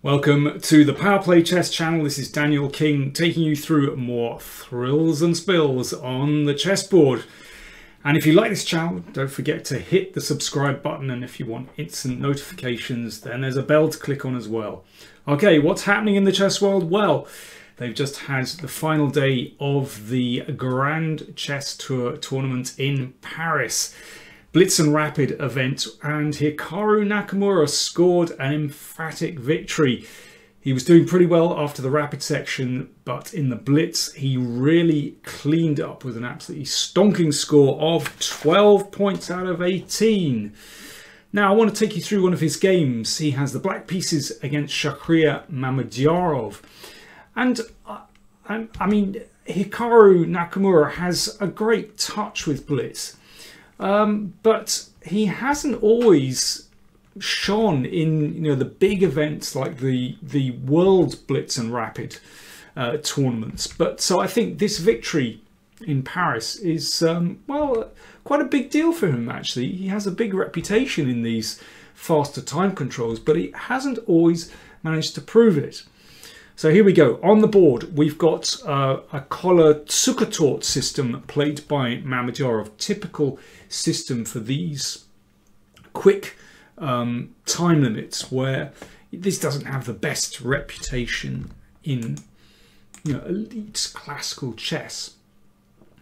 Welcome to the PowerPlayChess channel. This is Daniel King taking you through more thrills and spills on the chessboard. And if you like this channel, don't forget to hit the subscribe button, and if you want instant notifications, then there's a bell to click on as well. Okay, what's happening in the chess world? Well, they've just had the final day of the Grand Chess Tour tournament in Paris. Blitz and Rapid event, and Hikaru Nakamura scored an emphatic victory. He was doing pretty well after the Rapid section, but in the Blitz he really cleaned up with an absolutely stonking score of 12 points out of 18. Now I want to take you through one of his games. He has the black pieces against Mamedyarov, and I mean, Hikaru Nakamura has a great touch with Blitz. But he hasn't always shone in the big events like the World Blitz and Rapid tournaments. But so I think this victory in Paris is well, quite a big deal for him actually. He has a big reputation in these faster time controls, but he hasn't always managed to prove it. So here we go. On the board, we've got a collar Tsukatort system played by Mamedyarov. Typical system for these quick time limits, where this doesn't have the best reputation in elite classical chess.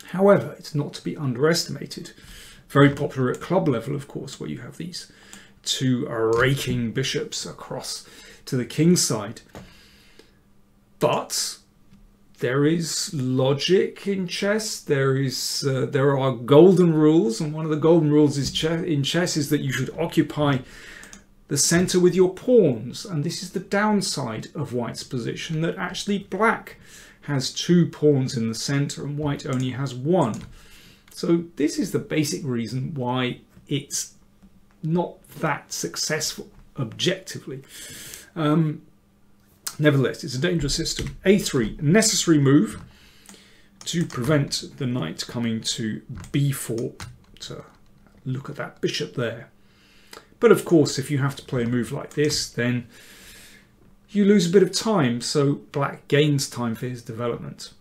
However, it's not to be underestimated. Very popular at club level, of course, where you have these two raking bishops across to the king's side. But there is logic in chess. There are golden rules, and one of the golden rules in chess is that you should occupy the center with your pawns. And this is the downside of white's position, that actually black has 2 pawns in the center and white only has 1. So this is the basic reason why it's not that successful objectively. Nevertheless, it's a dangerous system. A3, necessary move to prevent the knight coming to b4 to look at that bishop there. But of course, if you have to play a move like this, then you lose a bit of time, so black gains time for his development.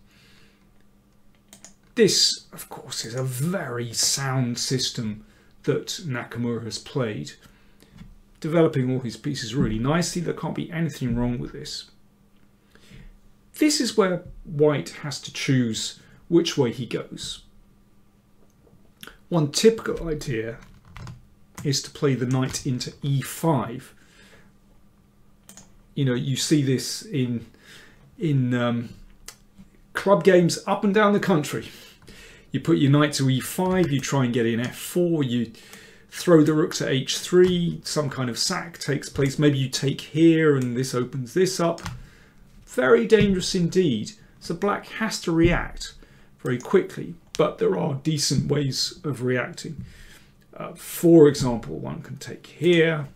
This, of course, is a very sound system that Nakamura has played, developing all his pieces really nicely. There can't be anything wrong with this. This is where white has to choose which way he goes. One typical idea is to play the knight into e5. You see this in club games up and down the country. You put your knight to e5, you try and get in f4, you throw the rooks at h3, some kind of sack takes place, maybe you take here and this opens this up. Very dangerous indeed. So black has to react very quickly, but there are decent ways of reacting. For example, one can take here,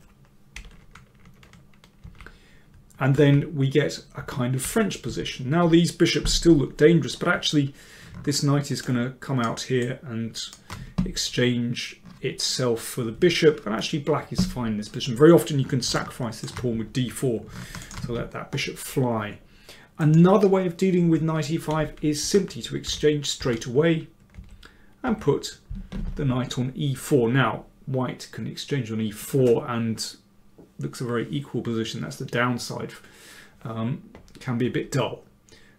and then we get a kind of French position. Now these bishops still look dangerous, but actually this knight is going to come out here and exchange itself for the bishop, and actually black is fine in this position. Very often you can sacrifice this pawn with d4 to let that bishop fly. Another way of dealing with knight e5 is simply to exchange straight away and put the knight on e4. Now white can exchange on e4 and looks a very equal position. That's the downside. Can be a bit dull.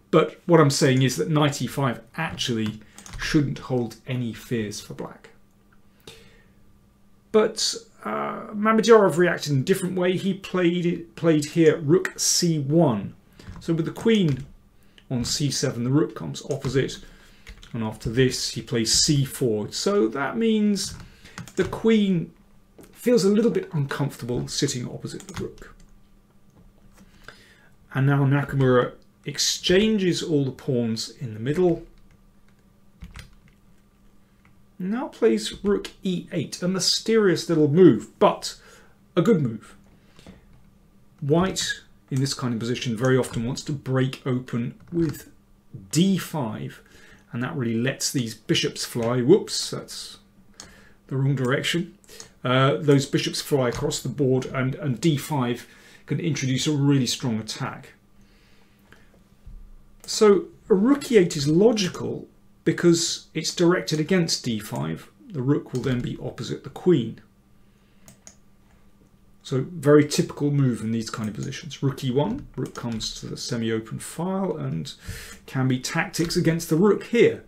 But what I'm saying is that knight e5 actually shouldn't hold any fears for black. But Mamedyarov reacted in a different way. He played here rook c1. So with the queen on c7, the rook comes opposite, and after this he plays c4. So that means the queen feels a little bit uncomfortable sitting opposite the rook. And now Nakamura exchanges all the pawns in the middle. Now plays rook e8, a mysterious little move, but a good move. White, in this kind of position, very often wants to break open with d5, and that really lets these bishops fly. Whoops, that's the wrong direction. Those bishops fly across the board, and d5 can introduce a really strong attack. So a rook e8 is logical because it's directed against d5. The rook will then be opposite the queen. So very typical move in these kind of positions. Rook e1, rook comes to the semi-open file, and can be tactics against the rook here.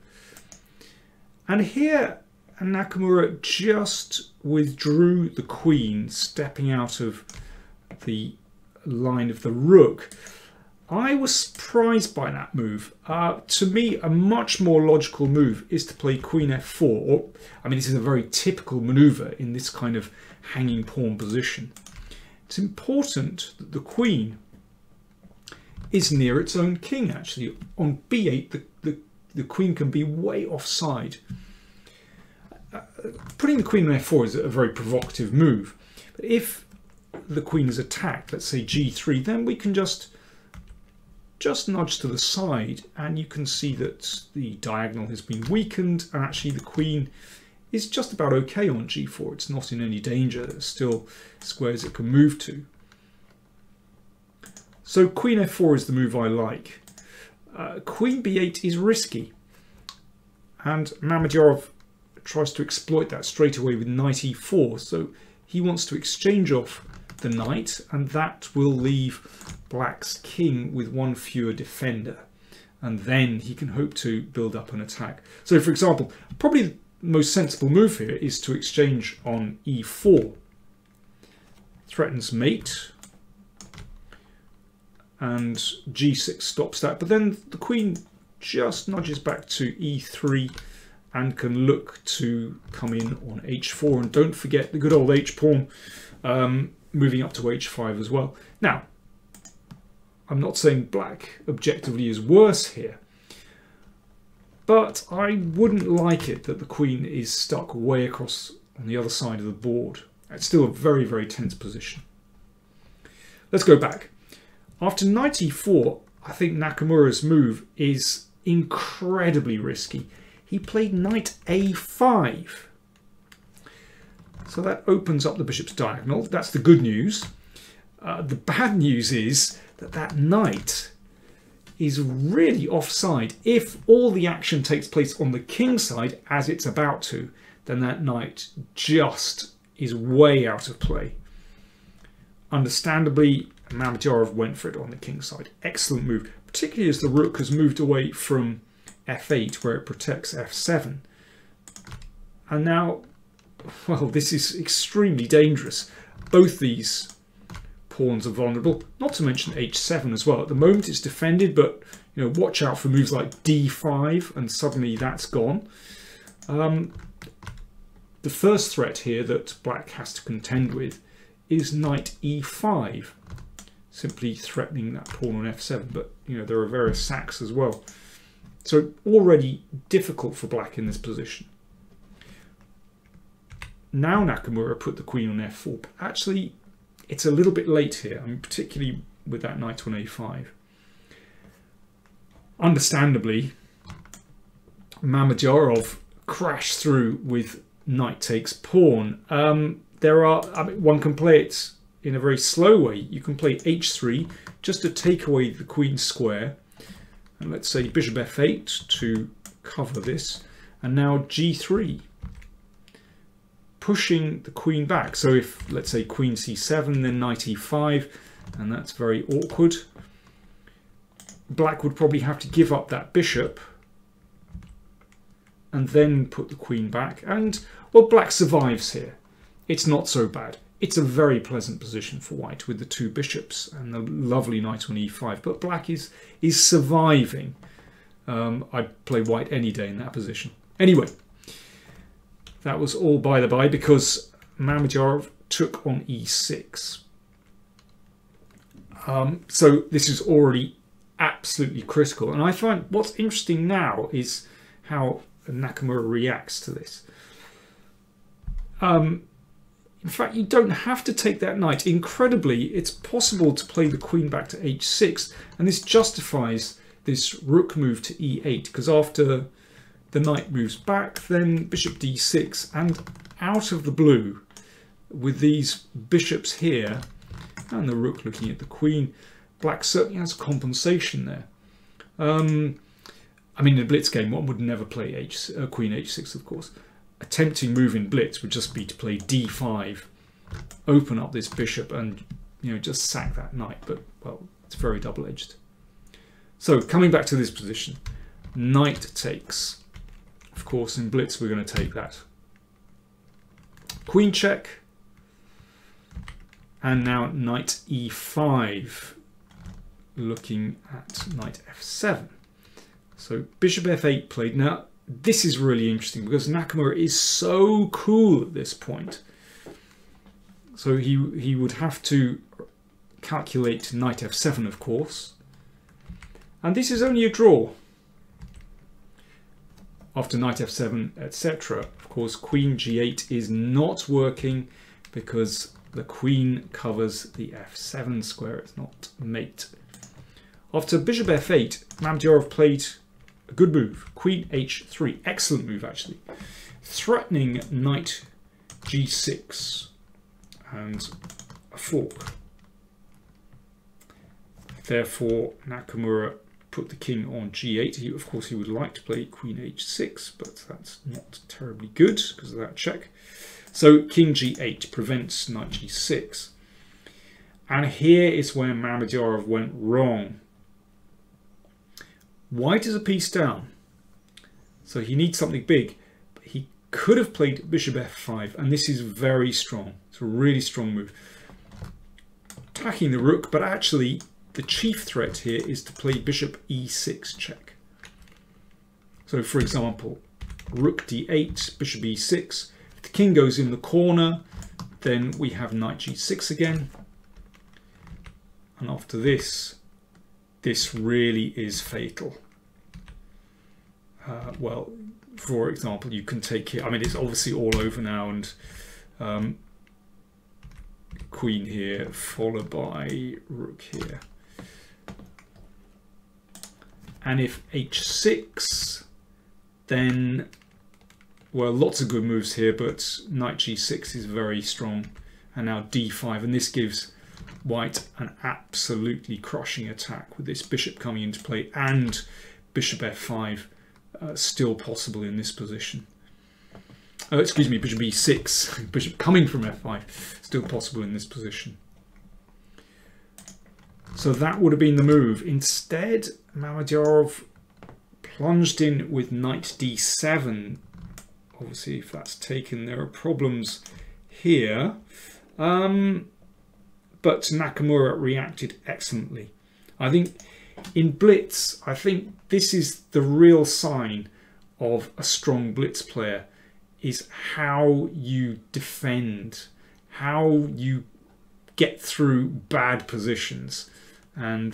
And here Nakamura just withdrew the queen, stepping out of the line of the rook. I was surprised by that move. To me, a much more logical move is to play queen f4. Or, I mean, this is a very typical maneuver in this kind of hanging pawn position. It's important that the queen is near its own king, actually. On b8, the queen can be way offside. Putting the queen on f4 is a very provocative move. But if the queen is attacked, let's say g3, then we can just nudge to the side, and you can see that the diagonal has been weakened, and actually the queen is just about okay on g4. It's not in any danger. There's still squares it can move to. So queen f4 is the move I like. Queen b8 is risky, and Mamedyarov tries to exploit that straight away with knight e4. So he wants to exchange off the knight, and that will leave black's king with one fewer defender, and then he can hope to build up an attack. So for example, probably the most sensible move here is to exchange on e4. Threatens mate, and g6 stops that, but then the queen just nudges back to e3 and can look to come in on h4, and don't forget the good old h-pawn moving up to h5 as well. Now, I'm not saying black objectively is worse here, but I wouldn't like it that the queen is stuck way across on the other side of the board. It's still a very, very tense position. Let's go back. After knight e4, I think Nakamura's move is incredibly risky. He played knight a5. So that opens up the bishop's diagonal. That's the good news. The bad news is that knight is really offside. If all the action takes place on the king side, as it's about to, then that knight just is way out of play. Understandably, Mamedyarov went for it on the king side. Excellent move, particularly as the rook has moved away from f8, where it protects f7. And now, well, this is extremely dangerous. Both these pawns are vulnerable, not to mention h7 as well. At the moment it's defended, but you know, watch out for moves like d5, and suddenly that's gone. The first threat here that black has to contend with is knight e5, simply threatening that pawn on f7, but you know, there are various sacks as well. So already difficult for black in this position. Now Nakamura put the queen on f4, but actually it's a little bit late here, I mean, particularly with that knight on a5. Understandably, Mamedyarov crashed through with knight takes pawn. One can play it in a very slow way. You can play h3 just to take away the queen's square, and let's say bishop f8 to cover this, and now g3, pushing the queen back. So if, let's say, queen c7, then knight e5, and that's very awkward. Black would probably have to give up that bishop and then put the queen back, and well, black survives here. It's not so bad. It's a very pleasant position for white with the two bishops and the lovely knight on e5, but black is surviving. I'd play white any day in that position. Anyway, that was all by the by because Mamedyarov took on e6. So this is already absolutely critical, and I find what's interesting now is how Nakamura reacts to this. In fact, you don't have to take that knight. Incredibly, it's possible to play the queen back to h6, and this justifies this rook move to e8, because after the knight moves back, then bishop d6, and out of the blue, with these bishops here, And the rook looking at the queen. Black certainly has compensation there. I mean, in a blitz game, one would never play queen h6, of course. A tempting move in blitz would just be to play d5, open up this bishop, and just sack that knight. But well, it's very double-edged. So coming back to this position, knight takes. Of course, in blitz, we're going to take that. Queen check. And now knight e5, looking at knight f7. So bishop f8 played. Now, this is really interesting because Nakamura is so cool at this point. So he would have to calculate knight f7, of course. And this is only a draw. After knight f7, etc. Of course, queen g8 is not working because the queen covers the f7 square. It's not mate. After bishop f8, Mamedyarov played a good move. Queen h3. Excellent move, actually. Threatening knight g6 and a fork. Therefore, Nakamura put the king on g8. Of course, he would like to play queen h6, but that's not terribly good because of that check. So king g8 prevents knight g6. And here is where Mamedyarov went wrong. White is a piece down. So he needs something big. But he could have played bishop f5, and this is very strong. It's a really strong move. Attacking the rook, but actually the chief threat here is to play bishop e6 check. So for example, rook d8, bishop e6. If the king goes in the corner, then we have knight g6 again. And after this, this really is fatal. Well, for example, you can take it. I mean, it's obviously all over now, and queen here, followed by rook here. And if h6, then, well, lots of good moves here, but knight g6 is very strong. And now d5, and this gives white an absolutely crushing attack with this bishop coming into play, and bishop f5 still possible in this position. Excuse me, bishop e6, bishop coming from f5, still possible in this position. So that would have been the move. Instead, Mamedyarov plunged in with knight d7. Obviously, if that's taken, there are problems here. But Nakamura reacted excellently. I think in blitz, I think this is the real sign of a strong blitz player, is how you defend, how you get through bad positions. And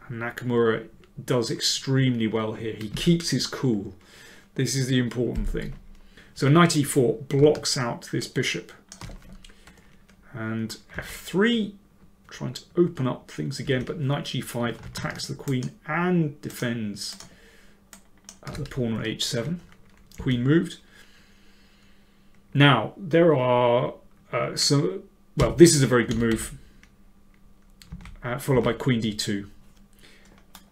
Nakamura does extremely well here. He keeps his cool. This is the important thing. So knight e4 blocks out this bishop. And f3, trying to open up things again, but knight g5 attacks the queen and defends the pawn on h7. Queen moved. Now, there are well, this is a very good move, followed by queen d2.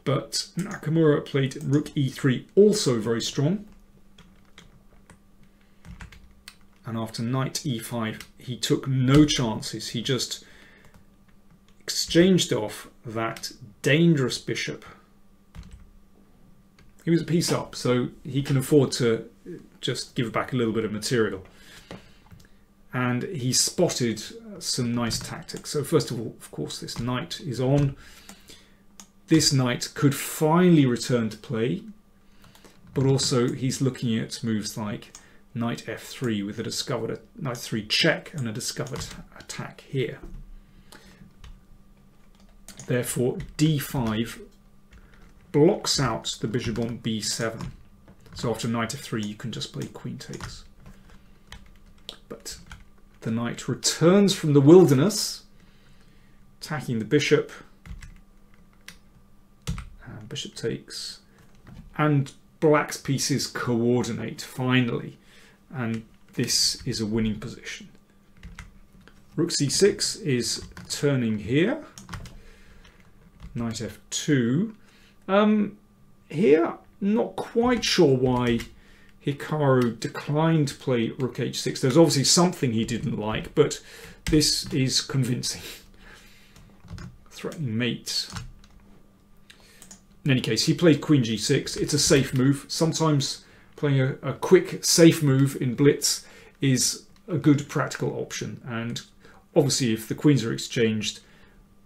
But Nakamura played rook e3, also very strong. And after knight e5, he took no chances. He just exchanged off that dangerous bishop. He was a piece up, so he can afford to just give back a little bit of material. And he spotted some nice tactics. So first of all, of course, this knight is on. This knight could finally return to play, but also he's looking at moves like knight f3 with a discovered knight 3 check and a discovered attack here. Therefore, d5 blocks out the bishop on b7. So after knight f3, you can just play queen takes. But the knight returns from the wilderness, attacking the bishop. And bishop takes. And black's pieces coordinate finally. And this is a winning position. Rook c6 is turning here. Knight f2. Here, not quite sure why Hikaru declined to play rook h6. There's obviously something he didn't like, but this is convincing. Threatening mate. In any case, he played queen g6. It's a safe move. Sometimes playing a quick, safe move in Blitz is a good practical option. And obviously, if the queens are exchanged,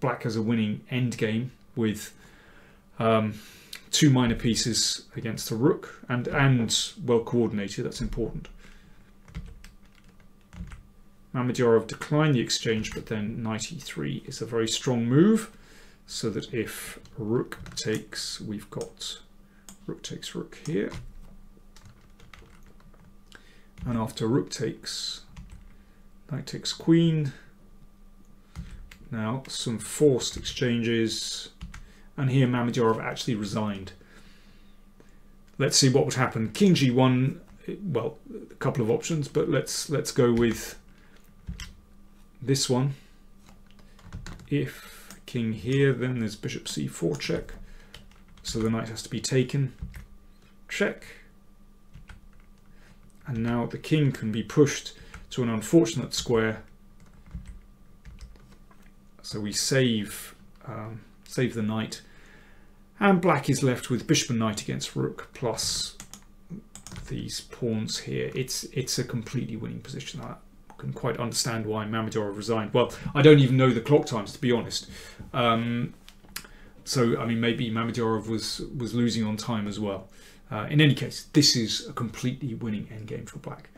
black has a winning endgame with 2 minor pieces against the rook and well coordinated. That's important. Mamedyarov declined the exchange, but then knight e3 is a very strong move, so that if rook takes, we've got rook takes rook here, and after rook takes, knight takes queen. Now some forced exchanges, and here Mamedyarov actually resigned. Let's see what would happen. King g1, well, a couple of options, but let's go with this one. If king here, then there's bishop c4 check, so the knight has to be taken. Check. And now the king can be pushed to an unfortunate square. So we save the knight, and black is left with bishop and knight against rook plus these pawns here. It's a completely winning position. I can quite understand why Mamedyarov resigned. Well, I don't even know the clock times, to be honest. So I mean, maybe Mamedyarov was losing on time as well. In any case, this is a completely winning endgame for black.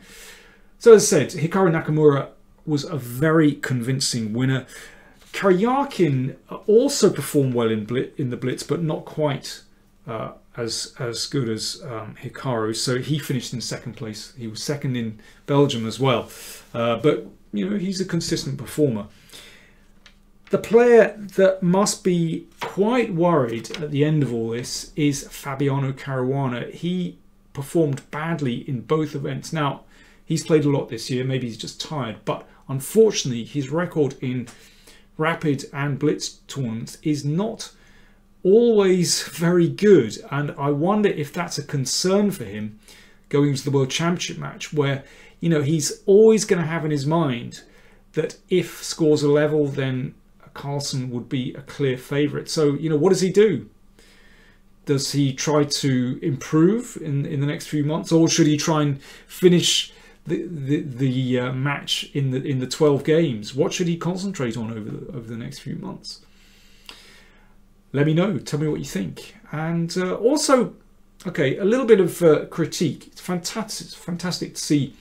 So as I said, Hikaru Nakamura was a very convincing winner. Karyakin also performed well in the Blitz, but not quite as good as Hikaru. So he finished in second place. He was second in Belgium as well. But you know, he's a consistent performer. The player that must be quite worried at the end of all this is Fabiano Caruana. He performed badly in both events. Now, he's played a lot this year. Maybe he's just tired. But unfortunately, his record in Rapid and Blitz tournaments is not always very good. And I wonder if that's a concern for him going into the World Championship match, where, you know, he's always going to have in his mind that if scores are level, then Carlsen would be a clear favourite. So, you know, what does he do? Does he try to improve in the next few months, or should he try and finish the match in the 12 games? What should he concentrate on over the next few months? Let me know. Tell me what you think. And also, okay, a little bit of critique. It's fantastic to see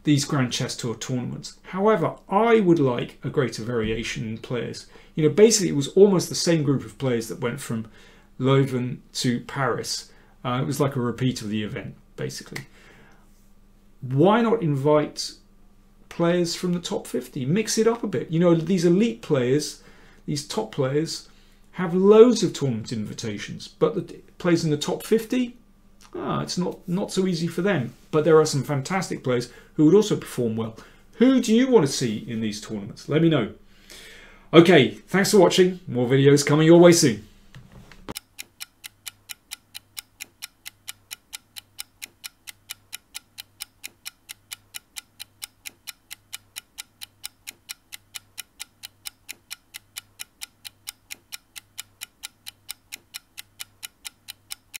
these Grand Chess Tour tournaments. However, I would like a greater variation in players. You know, basically it was almost the same group of players that went from Leuven to Paris. It was like a repeat of the event, basically. Why not invite players from the top 50? Mix it up a bit. You know, these elite players, these top players, have loads of tournament invitations, but the players in the top 50, it's not so easy for them. But there are some fantastic players who would also perform well. Who do you want to see in these tournaments? Let me know. Okay, thanks for watching. More videos coming your way soon.